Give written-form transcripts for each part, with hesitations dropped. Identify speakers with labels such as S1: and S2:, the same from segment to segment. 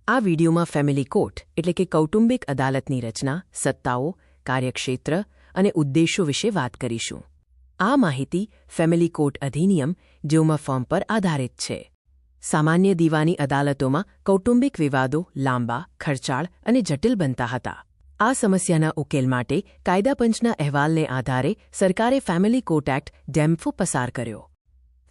S1: આ વિડીયોમાં family court એટલે કે કૌટુંબિક અદાલતની રચના, સત્તાઓ, કાર્યક્ષેત્ર અને ઉદ્દેશો વિશે વાત કરીશું. આ માહિતી ફેમિલી કોર્ટ અધિનિયમ જેઓમાં ફોર્મ પર આધારિત છે. સામાન્ય દીવાની અદાલતોમાં કૌટુંબિક વિવાદો લાંબા, ખર્ચાળ અને જટિલ બનતા હતા. આ સમસ્યાના ઉકેલ માટે કાયદાપંચના અહેવાલને આધારે સરકારે ફેમિલી કોર્ટ એક્ટ ડેમ્ફો પસાર કર્યો.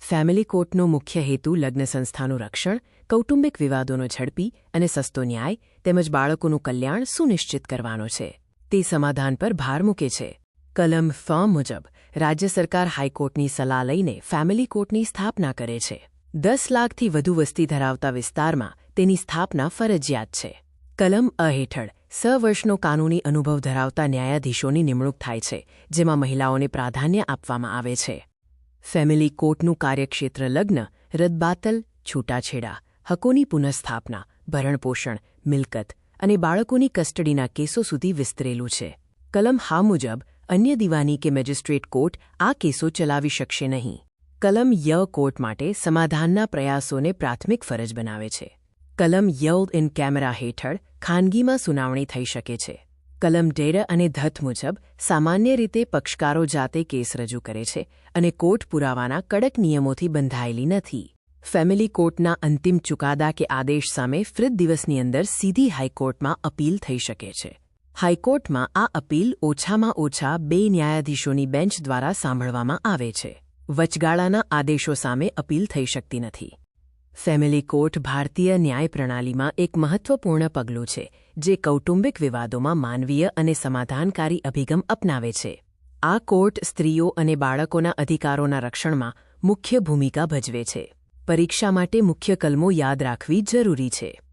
S1: ફેમિલી કોર્ટનો મુખ્ય હેતુ લગ્ન સંસ્થાનું રક્ષણ, કૌટુંબિક વિવાદોનો ઝડપી અને સસ્તો ન્યાય તેમજ બાળકોનું કલ્યાણ સુનિશ્ચિત કરવાનો છે. તે સમાધાન પર ભાર મૂકે છે. કલમ 6 મુજબ રાજ્ય સરકાર હાઈકોર્ટની સલાહ લઈને ફેમિલી કોર્ટની સ્થાપના કરે છે. 10 લાખથી વધુ વસ્તી ધરાવતા વિસ્તારમાં તેની સ્થાપના ફરજિયાત છે. કલમ 1 હેઠળ 6 વર્ષનો કાનૂની અનુભવ ધરાવતા ન્યાયાધીશોની નિમણૂક થાય છે, જેમાં મહિલાઓને પ્રાધાન્ય આપવામાં આવે છે. ફેમિલી કોર્ટનું કાર્યક્ષેત્ર લગ્ન, રદબાતલ, છૂટાછેડા, હકોની પુનઃસ્થાપના, ભરણપોષણ, મિલકત અને બાળકોની કસ્ટડીના કેસો સુધી વિસ્તરેલું છે. કલમ 6 મુજબ અન્ય દીવાની કે મેજિસ્ટ્રેટ કોર્ટ આ કેસો ચલાવી શકશે નહીં. કલમ ય કોર્ટ માટે સમાધાનના પ્રયાસોને પ્રાથમિક ફરજ બનાવે છે. કલમ ય ઇન કેમેરા હેઠળ ખાનગીમાં સુનાવણી થઈ શકે છે. કલમ 1 અને ધત મુજબ સામાન્ય રીતે પક્ષકારો જાતે કેસ રજૂ કરે છે અને કોર્ટ પુરાવાના કડક નિયમોથી બંધાયેલી નથી. ફેમિલી કોર્ટના અંતિમ ચુકાદા કે આદેશ સામે ફ્રિદ દિવસની અંદર સીધી હાઈકોર્ટમાં અપીલ થઈ શકે છે. હાઈકોર્ટમાં આ અપીલ ઓછામાં ઓછા 2 ન્યાયાધીશોની બેન્ચ દ્વારા સાંભળવામાં આવે છે. વચગાળાના આદેશો સામે અપીલ થઈ શકતી નથી. ફેમિલી કોર્ટ ભારતીય ન્યાય પ્રણાલીમાં એક મહત્વપૂર્ણ પગલું છે, જે કૌટુંબિક વિવાદોમાં માનવીય અને સમાધાનકારી અભિગમ અપનાવે છે. આ કોર્ટ સ્ત્રીઓ અને બાળકોના અધિકારોના રક્ષણમાં મુખ્ય ભૂમિકા ભજવે છે. પરીક્ષા માટે મુખ્ય કલમો યાદ રાખવી જરૂરી છે.